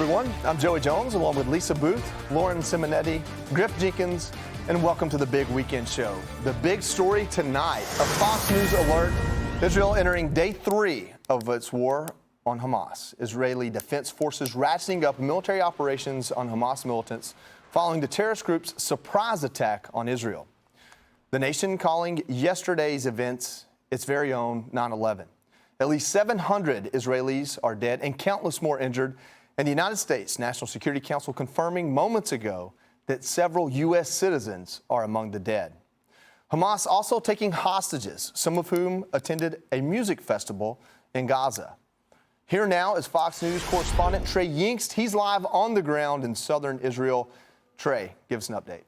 everyone. I'm Joey Jones, along with Lisa Booth, Lauren Simonetti, Griff Jenkins, and welcome to the Big Weekend Show. The big story tonight, a Fox News alert: Israel entering day 3 of its war on Hamas. Israeli Defense Forces ratcheting up military operations on Hamas militants following the terrorist group's surprise attack on Israel. The nation calling yesterday's events its very own 9/11. At least 700 Israelis are dead and countless more injured. And the United States National Security Council confirming moments ago that several U.S. citizens are among the dead. Hamas also taking hostages, some of whom attended a music festival in Gaza. Here now is Fox News correspondent Trey Yingst. He's live on the ground in southern Israel. Trey, give us an update.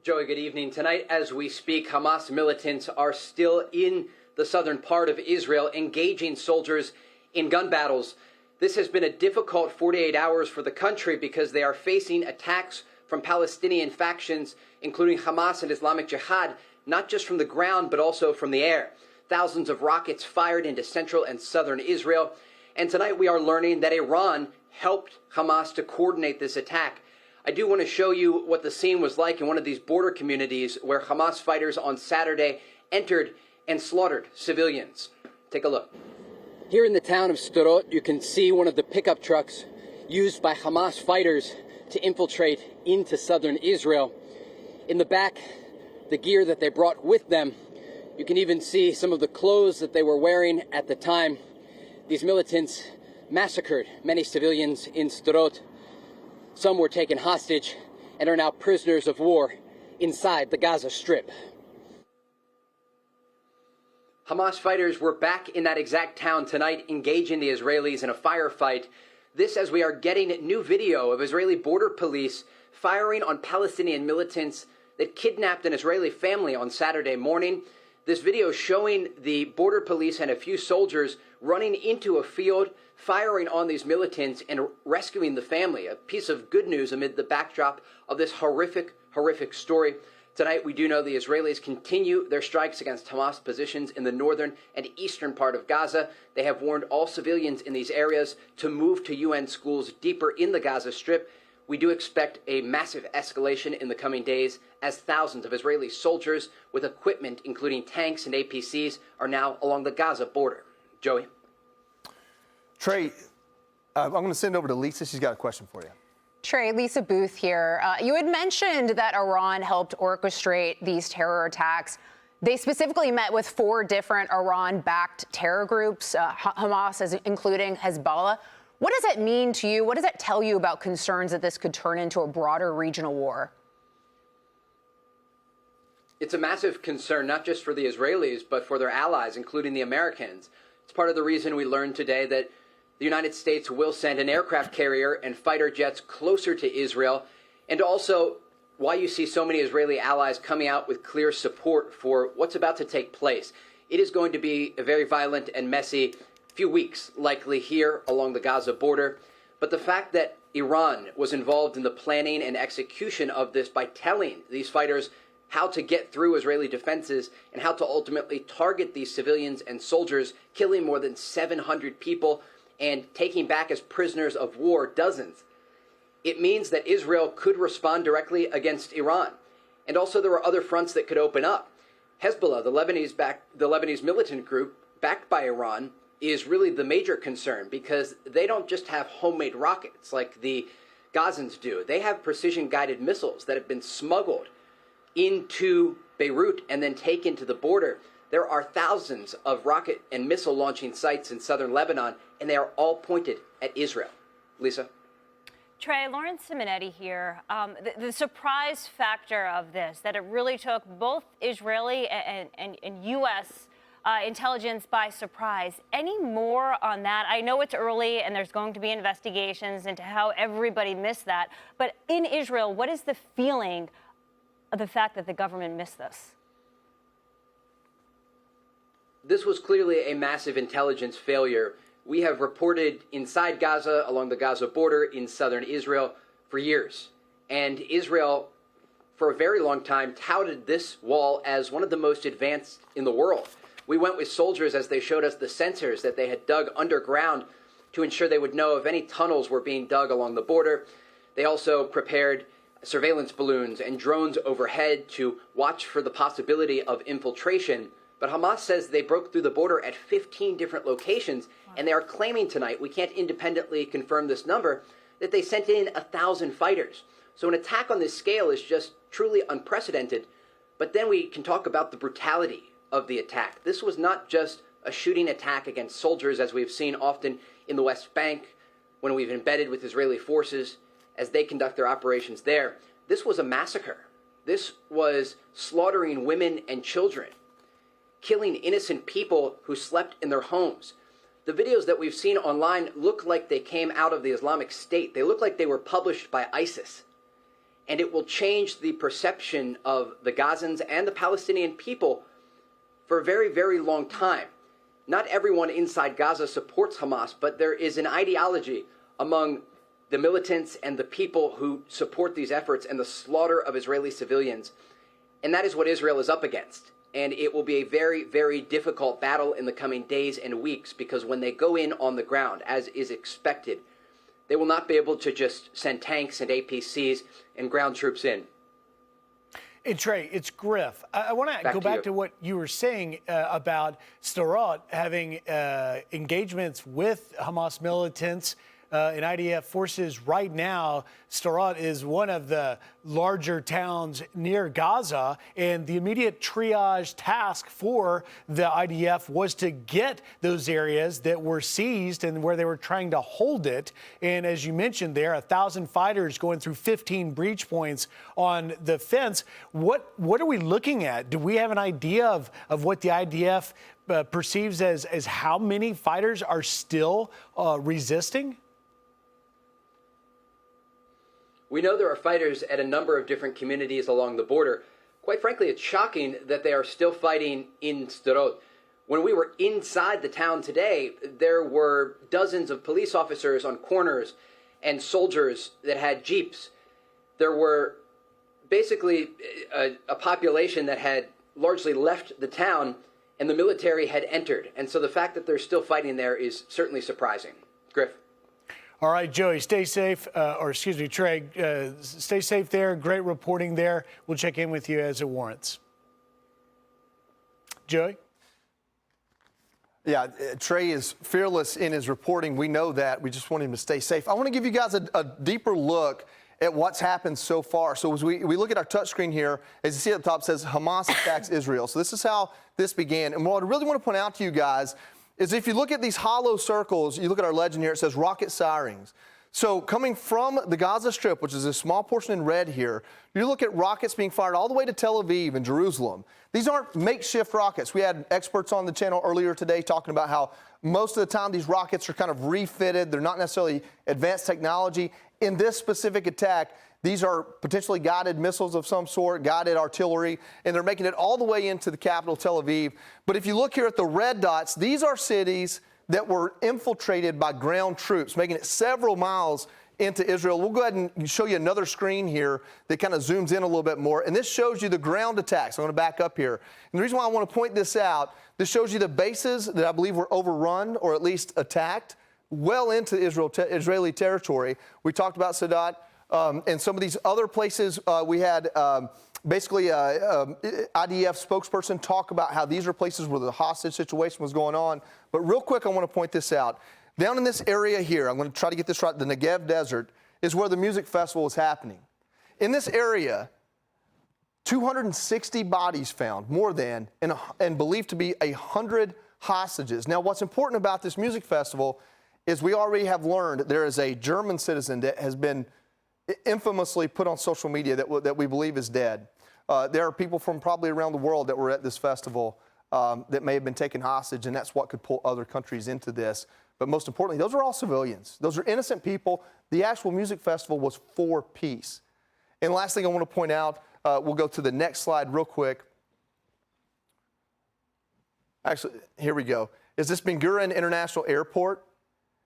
Joey, good evening. Tonight, as we speak, Hamas militants are still in the southern part of Israel, engaging soldiers in gun battles. This has been a difficult 48 hours for the country because they are facing attacks from Palestinian factions, including Hamas and Islamic Jihad, not just from the ground, but also from the air. Thousands of rockets fired into central and southern Israel. And tonight we are learning that Iran helped Hamas to coordinate this attack. I do want to show you what the scene was like in one of these border communities where Hamas fighters on Saturday entered and slaughtered civilians. Take a look. Here in the town of Sderot, you can see one of the pickup trucks used by Hamas fighters to infiltrate into southern Israel. In the back, the gear that they brought with them. You can even see some of the clothes that they were wearing at the time. These militants massacred many civilians in Sderot. Some were taken hostage and are now prisoners of war inside the Gaza Strip. Hamas fighters were back in that exact town tonight, engaging the Israelis in a firefight. This as we are getting new video of Israeli border police firing on Palestinian militants that kidnapped an Israeli family on Saturday morning. This video showing the border police and a few soldiers running into a field, firing on these militants and rescuing the family. A piece of good news amid the backdrop of this horrific story. Tonight, we do know the Israelis continue their strikes against Hamas positions in the northern and eastern part of Gaza. They have warned all civilians in these areas to move to UN schools deeper in the Gaza Strip. We do expect a massive escalation in the coming days as thousands of Israeli soldiers with equipment, including tanks and APCs, are now along the Gaza border. Joey? Trey, I'm going to send it over to Lisa. She's got a question for you. Trey, Lisa Booth here. You had mentioned that Iran helped orchestrate these terror attacks. They specifically met with 4 different Iran-backed terror groups, Hamas including Hezbollah. What does that mean to you? What does that tell you about concerns that this could turn into a broader regional war? It's a massive concern, not just for the Israelis, but for their allies, including the Americans. It's part of the reason we learned today that the United States will send an aircraft carrier and fighter jets closer to Israel, and also why you see so many Israeli allies coming out with clear support for what's about to take place. It is going to be a very violent and messy few weeks, likely here along the Gaza border. But the fact that Iran was involved in the planning and execution of this by telling these fighters how to get through Israeli defenses and how to ultimately target these civilians and soldiers, killing more than 700 people and taking back as prisoners of war dozens. It means that Israel could respond directly against Iran. And also there are other fronts that could open up. Hezbollah, the Lebanese militant group backed by Iran, is really the major concern because they don't just have homemade rockets like the Gazans do. They have precision-guided missiles that have been smuggled into Beirut and then taken to the border. There are thousands of rocket and missile launching sites in southern Lebanon, and they are all pointed at Israel. Lisa? Trey, Lauren Simonetti here. The surprise factor of this, that it really took both Israeli and U.S. Intelligence by surprise. Any more on that? I know it's early and there's going to be investigations into how everybody missed that. But in Israel, what is the feeling of the fact that the government missed this? This was clearly a massive intelligence failure. We have reported inside Gaza, along the Gaza border, in southern Israel for years. And Israel, for a very long time, touted this wall as one of the most advanced in the world. We went with soldiers as they showed us the sensors that they had dug underground to ensure they would know if any tunnels were being dug along the border. They also prepared surveillance balloons and drones overhead to watch for the possibility of infiltration. But Hamas says they broke through the border at 15 different locations, and they are claiming tonight, we can't independently confirm this number, that they sent in 1,000 fighters. So an attack on this scale is just truly unprecedented. But then we can talk about the brutality of the attack. This was not just a shooting attack against soldiers, as we've seen often in the West Bank when we've embedded with Israeli forces as they conduct their operations there. This was a massacre. This was slaughtering women and children, killing innocent people who slept in their homes. The videos that we've seen online look like they came out of the Islamic State. They look like they were published by ISIS. And it will change the perception of the Gazans and the Palestinian people for a very, very long time. Not everyone inside Gaza supports Hamas, but there is an ideology among the militants and the people who support these efforts and the slaughter of Israeli civilians. And that is what Israel is up against. And it will be a very, very difficult battle in the coming days and weeks, because when they go in on the ground, as is expected, they will not be able to just send tanks and APCs and ground troops in. Hey, Trey, it's Griff. I want to go back to what you were saying about Sderot having engagements with Hamas militants and IDF forces right now. Sderot is one of the larger towns near Gaza, and the immediate triage task for the IDF was to get those areas that were seized and where they were trying to hold it. And as you mentioned there, 1,000 fighters going through 15 breach points on the fence. What are we looking at? Do we have an idea of what the IDF perceives as how many fighters are still resisting? We know there are fighters at a number of different communities along the border. Quite frankly, it's shocking that they are still fighting in Sderot. When we were inside the town today, there were dozens of police officers on corners and soldiers that had jeeps. There were basically a population that had largely left the town, and the military had entered. And so the fact that they're still fighting there is certainly surprising. Griff. All right, Joey, stay safe, Trey, stay safe there. Great reporting there. We'll check in with you as it warrants. Joey? Yeah, Trey is fearless in his reporting. We know that. We just want him to stay safe. I want to give you guys a deeper look at what's happened so far. So as we look at our touchscreen here, as you see at the top, it says Hamas attacks Israel. So this is how this began. And what I really want to point out to you guys is if you look at these hollow circles, you look at our legend here, it says rocket sirens. So coming from the Gaza Strip, which is a small portion in red here, you look at rockets being fired all the way to Tel Aviv and Jerusalem. These aren't makeshift rockets. We had experts on the channel earlier today talking about how most of the time these rockets are kind of refitted. They're not necessarily advanced technology. In this specific attack, these are potentially guided missiles of some sort, guided artillery, and they're making it all the way into the capital, Tel Aviv. But if you look here at the red dots, these are cities that were infiltrated by ground troops, making it several miles into Israel. We'll go ahead and show you another screen here that kind of zooms in a little bit more, and this shows you the ground attacks. I'm going to back up here. And the reason why I want to point this out, this shows you the bases that I believe were overrun or at least attacked well into Israeli territory. We talked about Sadat. And some of these other places, we had basically IDF spokesperson talk about how these are places where the hostage situation was going on. But real quick, I want to point this out. Down in this area here, I'm going to try to get this right, the Negev Desert is where the music festival is happening. In this area, 260 bodies found, more than, and believed to be 100 hostages. Now, what's important about this music festival is we already have learned there is a German citizen that has been infamously put on social media that we believe is dead. There are people from probably around the world that were at this festival that may have been taken hostage, and that's what could pull other countries into this. But most importantly, those are all civilians. Those are innocent people. The actual music festival was for peace. And last thing I want to point out, we'll go to the next slide real quick. Actually, here we go. Is this Ben Gurion International Airport?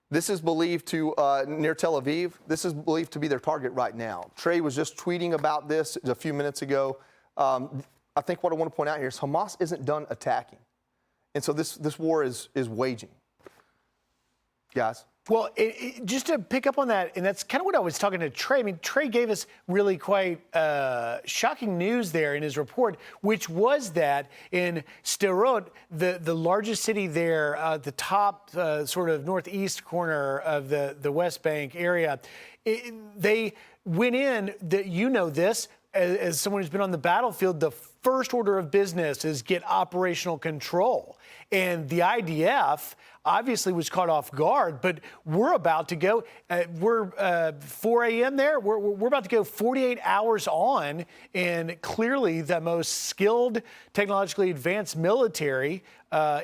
This is believed to, near Tel Aviv, this is believed to be their target right now. Trey was just tweeting about this a few minutes ago. I think what I want to point out here is Hamas isn't done attacking. And so this war is waging. Guys? Well, just to pick up on that, and that's kind of what I was talking to Trey. I mean, Trey gave us really quite shocking news there in his report, which was that in Sderot, the largest city there, the top sort of northeast corner of the West Bank area, they went in, you know this, as someone who's been on the battlefield, the first order of business is get operational control. And the IDF obviously was caught off guard, but we're about to go, we're 4 a.m. there. We're about to go 48 hours on, and clearly the most skilled, technologically advanced military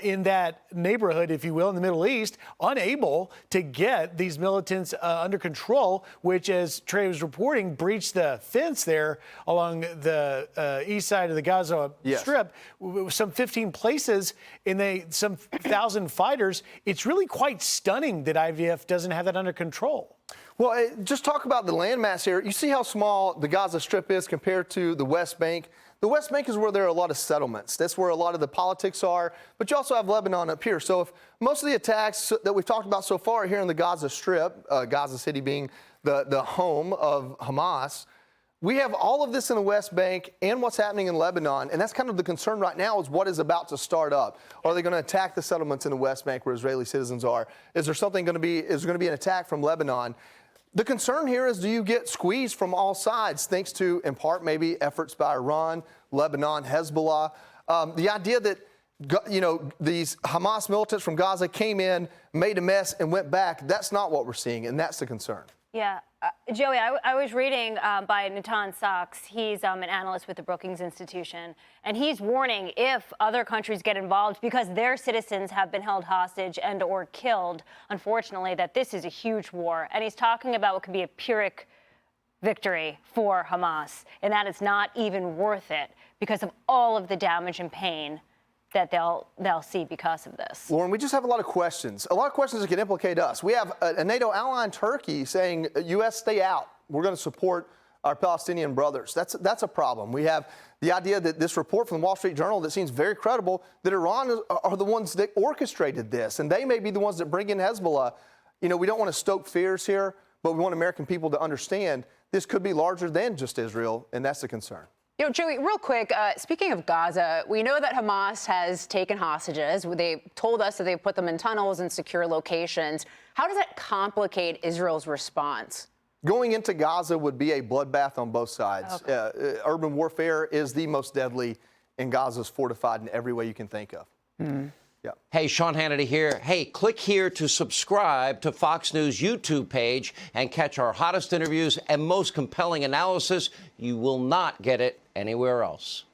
in that neighborhood, if you will, in the Middle East, unable to get these militants under control, which, as Trey was reporting, breached the fence there along the east side of the Gaza Strip, some 15 places, and some 1,000 fighters. It's really quite stunning that IDF doesn't have that under control. Well, just talk about the landmass here. You see how small the Gaza Strip is compared to the West Bank. The West Bank is where there are a lot of settlements. That's where a lot of the politics are. But you also have Lebanon up here. So if most of the attacks that we've talked about so far are here in the Gaza Strip, Gaza City being the home of Hamas, we have all of this in the West Bank and what's happening in Lebanon, and that's kind of the concern right now is what is about to start up. Are they going to attack the settlements in the West Bank where Israeli citizens are? Is there going to be an attack from Lebanon? The concern here is, do you get squeezed from all sides, thanks to, in part, maybe efforts by Iran, Lebanon, Hezbollah? The idea that, these Hamas militants from Gaza came in, made a mess, and went back, that's not what we're seeing, and that's the concern. Yeah. Joey, I was reading by Natan Sachs. He's an analyst with the Brookings Institution, and he's warning if other countries get involved because their citizens have been held hostage and or killed, unfortunately, that this is a huge war. And he's talking about what could be a Pyrrhic victory for Hamas, and that it's not even worth it because of all of the damage and pain that they'll see because of this. Lauren, we just have a lot of questions that can implicate us. We have a NATO ally in Turkey saying, U.S., stay out. We're going to support our Palestinian brothers. That's a problem. We have the idea that this report from the Wall Street Journal that seems very credible, that Iran are the ones that orchestrated this, and they may be the ones that bring in Hezbollah. We don't want to stoke fears here, but we want American people to understand this could be larger than just Israel, and that's the concern. Joey, real quick, speaking of Gaza, we know that Hamas has taken hostages. They told us that they put them in tunnels and secure locations. How does that complicate Israel's response? Going into Gaza would be a bloodbath on both sides. Okay. Urban warfare is the most deadly, and Gaza's fortified in every way you can think of. Mm-hmm. Yeah. Hey, Sean Hannity here. Hey, click here to subscribe to Fox News YouTube page and catch our hottest interviews and most compelling analysis. You will not get it anywhere else.